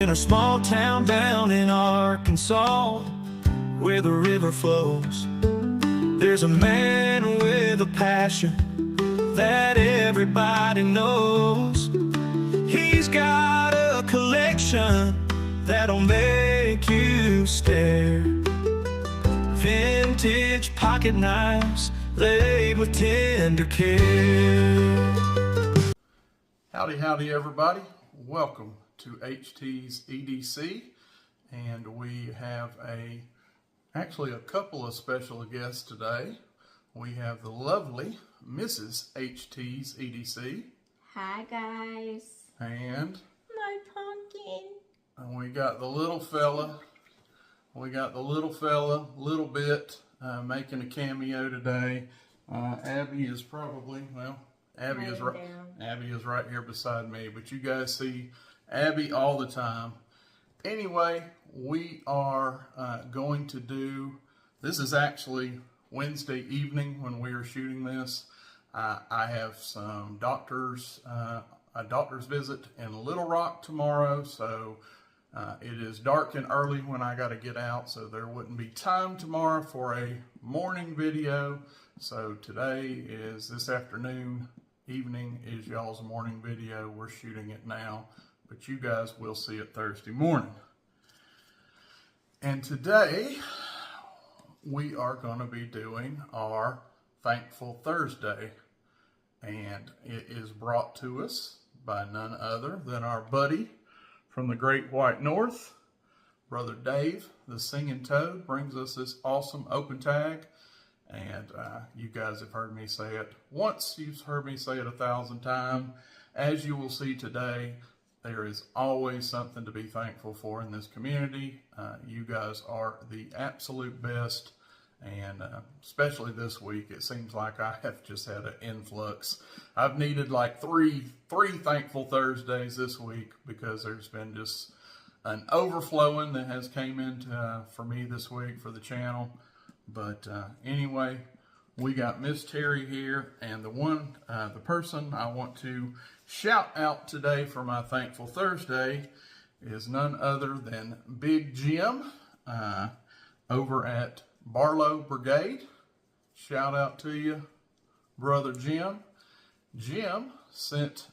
in a small town down in Arkansas, where the river flows, there's a man with a passion that everybody knows. He's got a collection that'll make you stare. Vintage pocket knives laid with tender care. Howdy, howdy everybody. Welcome to HT's EDC, and we have actually a couple of special guests today. We have the lovely Mrs. HT's EDC. Hi guys. And My pumpkin. we got the little fella. Little bit making a cameo today. Abby is probably, well, Abby is right here beside me, but you guys see Abby all the time. Anyway, we are going to do, this is actually Wednesday evening when we are shooting this. I have some a doctor's visit in Little Rock tomorrow, so it is dark and early when I got to get out, so there wouldn't be time tomorrow for a morning video. So today is this afternoon, evening is y'all's morning video. We're shooting it now, but you guys will see it Thursday morning. And today we are going to be doing our Thankful Thursday, and it is brought to us by none other than our buddy from the Great White North, Brother Dave, the Singing Toad, brings us this awesome OpenTag. And you guys have heard me say it once, you've heard me say it 1,000 times. As you will see today, there is always something to be thankful for in this community. You guys are the absolute best, and especially this week, it seems like I have just had an influx. I've needed like three Thankful Thursdays this week because there's been just an overflowing that has came into for me this week for the channel. But anyway, we got Miss Terry here, and the person I want to shout out today for my Thankful Thursday is none other than Big Jim over at Barlow Brigade. Shout out to you, Brother Jim. Jim sent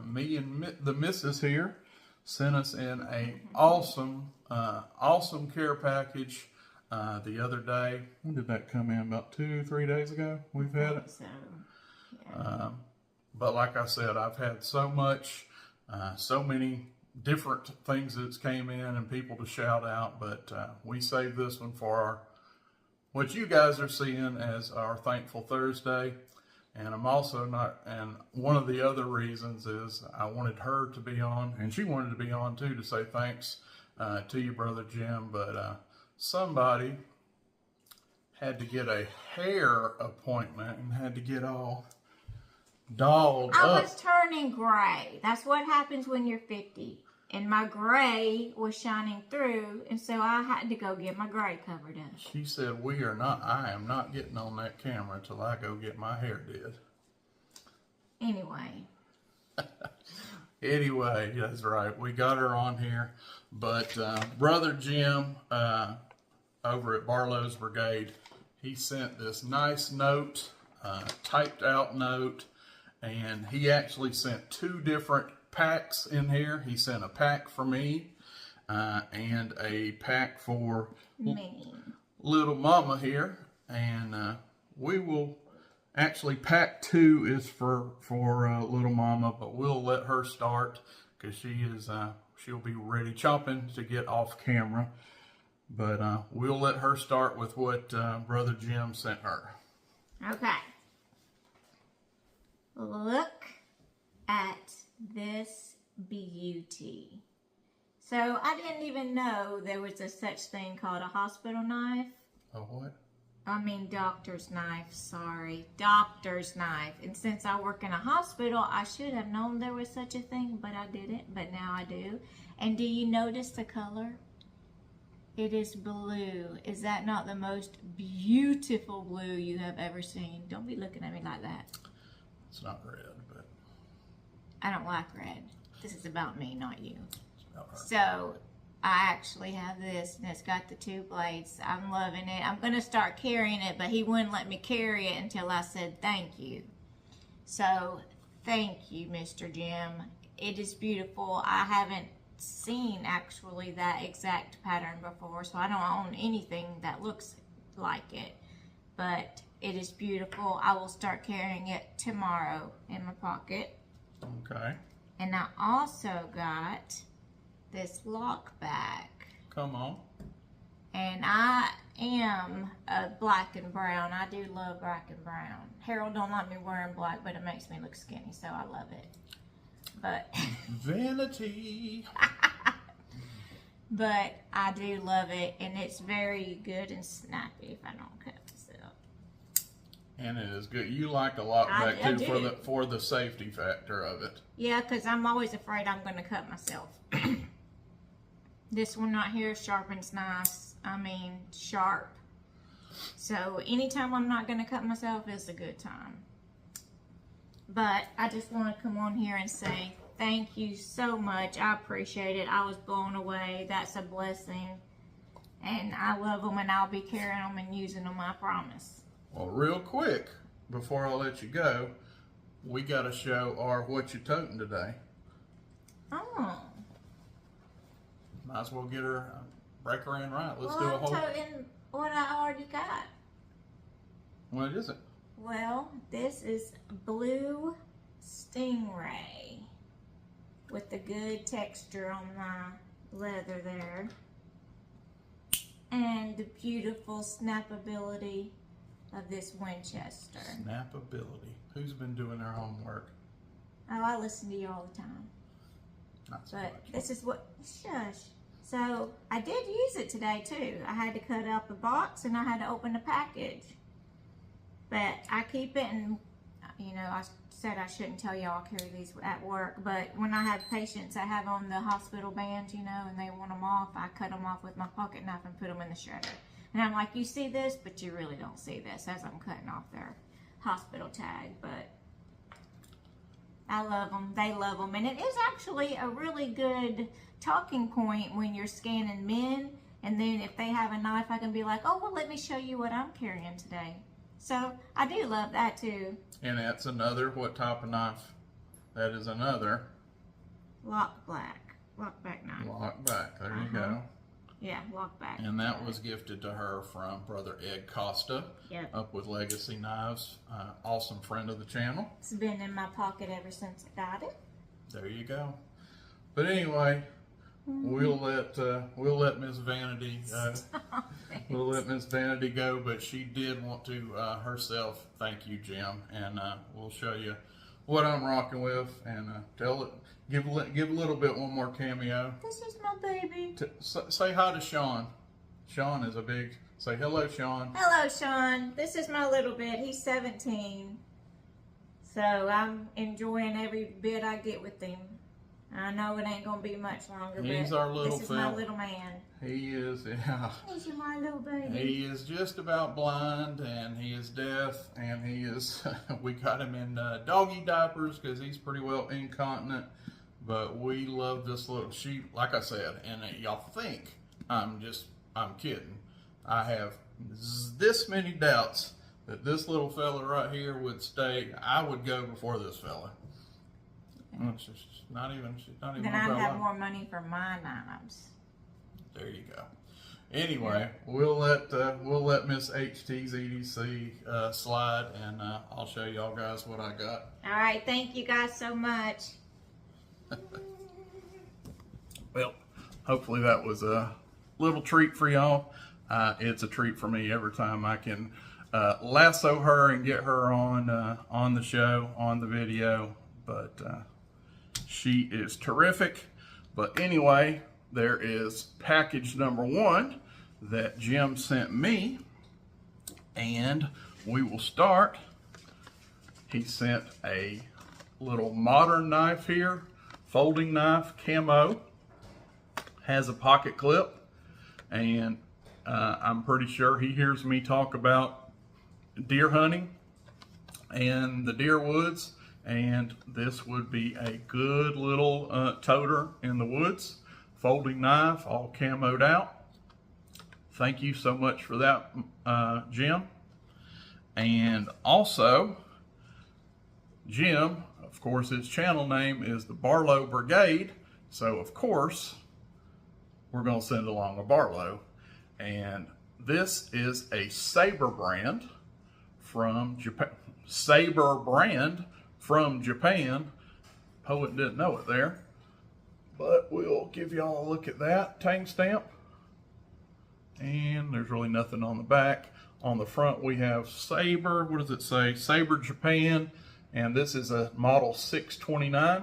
me and the missus here, sent us in a awesome care package the other day. When did that come in? About 2-3 days ago we've had it. So, yeah. But like I said, I've had so many different things that's came in and people to shout out, but we saved this one for what you guys are seeing as our Thankful Thursday. And I'm also and one of the other reasons is I wanted her to be on, and she wanted to be on too, to say thanks to you, Brother Jim, but somebody had to get a hair appointment and had to get all dolled up. I was turning gray. That's what happens when you're 50. And my gray was shining through, and so I had to go get my gray covered up. She said, I am not getting on that camera until I go get my hair did. Anyway. Anyway, that's right. We got her on here. But Brother Jim over at Barlow's Brigade, he sent this nice note, typed out note, and he actually sent 2 different packs in here. He sent a pack for me and a pack for Me. little mama here. And we will actually, pack 2 is for little mama, but we'll let her start because she'll be ready chomping to get off camera. But we'll let her start with what Brother Jim sent her. Okay. Look at this beauty. So I didn't even know there was a such thing called a hospital knife. A what? I mean doctor's knife, sorry. Doctor's knife. And since I work in a hospital, I should have known there was such a thing, but I didn't. But now I do. And do you notice the color? It is blue. Is that not the most beautiful blue you have ever seen? Don't be looking at me like that. It's not red, but... I don't like red. This is about me, not you. It's So I actually have this, and it's got the 2 blades. I'm loving it. I'm going to start carrying it, but he wouldn't let me carry it until I said thank you. So thank you, Mr. Jim. It is beautiful. I haven't seen actually that exact pattern before, so I don't own anything that looks like it. But it is beautiful. I will start carrying it tomorrow in my pocket. Okay. And I also got this lock bag. Come on. And I am a black and brown. I do love black and brown. Harold don't like me wearing black, but it makes me look skinny, so I love it. But vanity. But I do love it, and it's very good and snappy if I don't cut myself. And it is good. You like a lock back I too do. for the safety factor of it. Yeah, because I'm always afraid I'm going to cut myself. This one right here sharpens nice. I mean, sharp. So anytime I'm not going to cut myself is a good time. But I just want to come on here and say thank you so much. I appreciate it. I was blown away. That's a blessing. And I love them, and I'll be carrying them and using them, I promise. Well, real quick, before I let you go, we got to show our what you toting today. Oh. Might as well get her, break her in right. Let's Well, do a I'm whole. toting what I already got. What is it? Well, this is blue stingray with the good texture on my leather there. And the beautiful snappability of this Winchester. Snappability. Who's been doing their homework? Oh, I listen to you all the time. Not so But much. this is what, shush. So I did use it today too. I had to cut out the box and I had to open the package. But I keep it, and you know, I said I shouldn't tell y'all I carry these at work, but when I have patients that have on the hospital bands, you know, and they want them off, I cut them off with my pocket knife and put them in the shredder. And I'm like, you see this, but you really don't see this as I'm cutting off their hospital tag. But I love them. They love them. And it is actually a really good talking point when you're scanning men. And then if they have a knife, I can be like, oh, well, let me show you what I'm carrying today. So I do love that too. And that's another, what type of knife? That is another Lock back knife. lock back. There you go. Yeah, lock back. And that was gifted to her from Brother Ed Costa, Yep. up with Legacy Knives. Awesome friend of the channel. It's been in my pocket ever since I got it. There you go. But anyway, we'll let Miss Vanity we'll let Miss Vanity go. But she did want to herself thank you, Jim, and we'll show you what I'm rocking with, and give a little bit one more cameo. This is my baby. Say hi to Sean. Sean is a big. Say hello, Sean. Hello, Sean. This is my little bit. He's 17. So I'm enjoying every bit I get with him. I know it ain't going to be much longer, He's but our little this is my little man. He is, yeah. He's my little baby. He is just about blind, and he is deaf, and he is, we got him in doggy diapers because he's pretty well incontinent, but we love this little sheep, like I said, and y'all think I'm kidding. I have this many doubts that this little fella right here would stay. I would go before this fella. It's just not even. She's not even. Then I'd have more money for my knives. There you go. Anyway, we'll let Miss HT's EDC slide, and I'll show y'all guys what I got. All right, thank you guys so much. Well, hopefully that was a little treat for y'all. It's a treat for me every time I can lasso her and get her on the show, on the video. But she is terrific. But anyway, there is package number 1 that Jim sent me, and we will start. He sent a little modern knife here, folding knife, camo, has a pocket clip, and I'm pretty sure he hears me talk about deer hunting and the deer woods, and this would be a good little toter in the woods. folding knife, all camoed out. Thank you so much for that, Jim. And also, Jim, of course, his channel name is the Barlow Brigade. So, of course, we're going to send along a Barlow. And this is a Saber brand from Japan. Saber brand from Japan. Poet didn't know it there. But we'll give y'all a look at that tang stamp. And there's really nothing on the back. On the front we have Saber, what does it say? Saber Japan, and this is a model 629.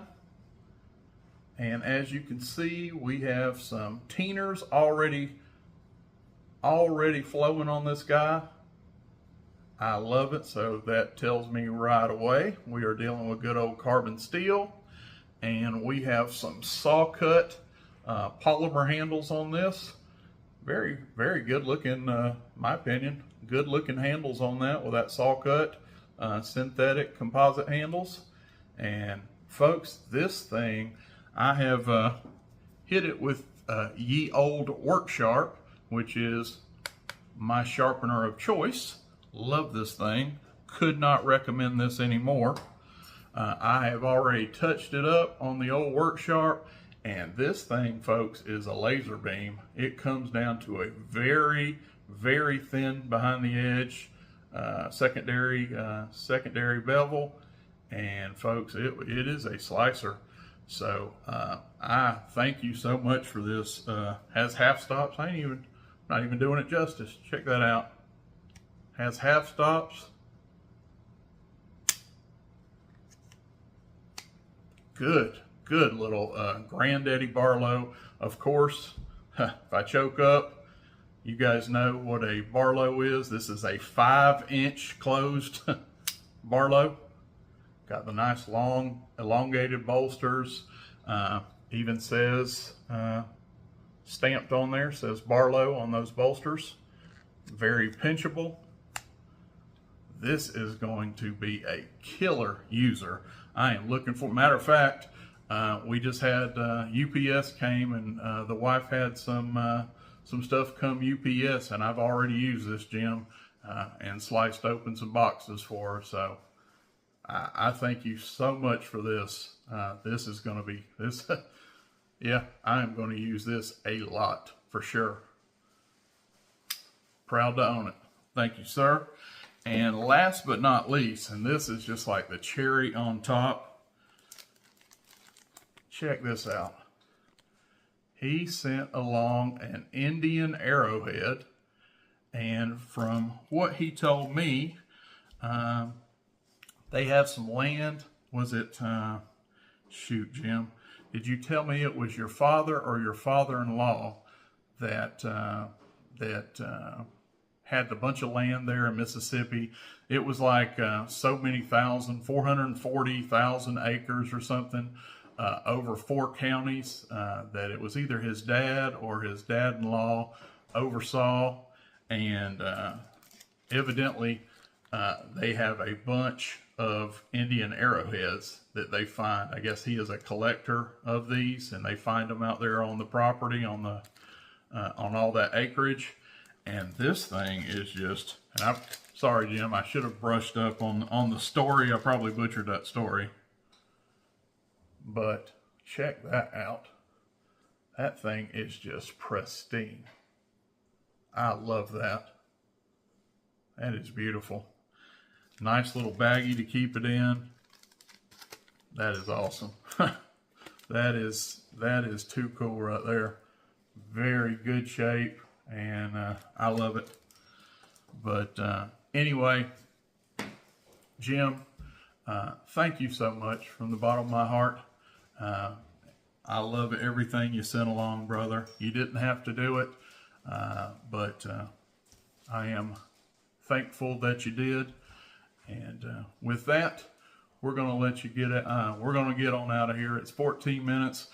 And as you can see, we have some teeners already flowing on this guy. I love it, so that tells me right away we are dealing with good old carbon steel. And we have some saw cut polymer handles on this. Very, very good looking, my opinion. Good looking handles on that with that saw cut synthetic composite handles. And folks, this thing, I have hit it with Ye Old Work Sharp, which is my sharpener of choice. Love this thing. Could not recommend this anymore. I have already touched it up on the old Work Sharp. And this thing, folks, is a laser beam. It comes down to a very, very thin behind the edge secondary bevel. And folks, it is a slicer. So I thank you so much for this. Has half stops. Not even doing it justice. Check that out. Has half stops. Good little Granddaddy Barlow. Of course, if I choke up, you guys know what a Barlow is. This is a 5-inch closed Barlow. Got the nice long elongated bolsters. Even says, stamped on there, says Barlow on those bolsters. Very pinchable. This is going to be a killer user. I am looking for, matter of fact, we just had UPS came, and the wife had some stuff come UPS, and I've already used this, Jim, and sliced open some boxes for her. So I thank you so much for this. This is going to be this. Yeah, I am going to use this a lot for sure. Proud to own it. Thank you, sir. And last but not least, and this is just like the cherry on top. Check this out. He sent along an Indian arrowhead, and from what he told me, they have some land. Was it, shoot, Jim, did you tell me it was your father or your father-in-law that had a bunch of land there in Mississippi? It was like so many thousand, 440,000 acres or something, over 4 counties, that it was either his dad or his dad-in-law oversaw. And evidently they have a bunch of Indian arrowheads that they find. I guess he is a collector of these, and they find them out there on the property, on the on all that acreage. And this thing is just, and I'm sorry, Jim, I should have brushed up on the story. I probably butchered that story. But check that out. That thing is just pristine. I love that. That is beautiful. Nice little baggie to keep it in. That is awesome. That is too cool right there. Very good shape, and I love it. But anyway, Jim, thank you so much from the bottom of my heart. I love everything you sent along, brother. You didn't have to do it, but I am thankful that you did. And with that, we're going to let you get it. We're going to get on out of here. It's 14 minutes.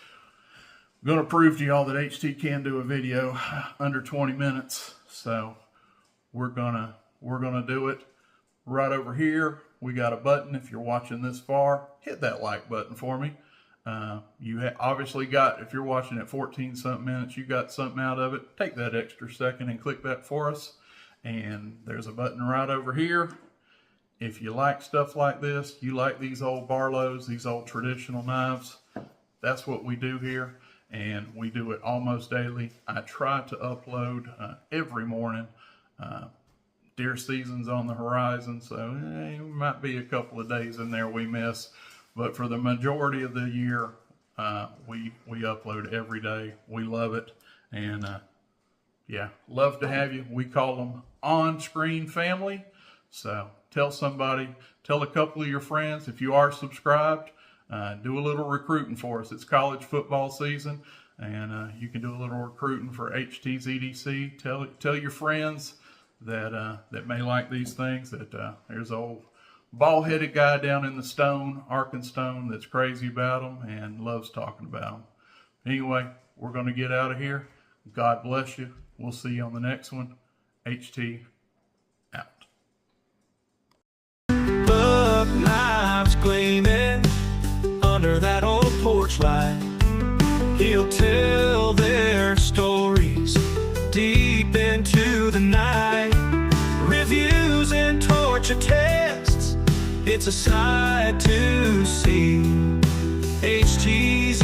I'm going to prove to y'all that HT can do a video under 20 minutes. So we're gonna do it. Right over here, we got a button. If you're watching this far, hit that like button for me. You obviously got, if you're watching at 14 something minutes, you got something out of it. Take that extra second and click that for us. And there's a button right over here. If you like stuff like this, you like these old Barlows, these old traditional knives, that's what we do here. And we do it almost daily. I try to upload every morning. Deer season's on the horizon, so there might be a couple of days in there we miss. But for the majority of the year, we upload every day. We love it. And yeah, love to have you. We call them on-screen family. So tell somebody, tell a couple of your friends. If you are subscribed, do a little recruiting for us. It's college football season, and you can do a little recruiting for HTZDC. Tell your friends that may like these things, that there's an old bald-headed guy down in the stone, Arkansas, that's crazy about them and loves talking about them. Anyway, we're going to get out of here. God bless you. We'll see you on the next one. HT out. Buck knives gleaming under that old porch light. He'll tell their stories deep into the night. Reviews and torture tests, it's a sight to see. HT's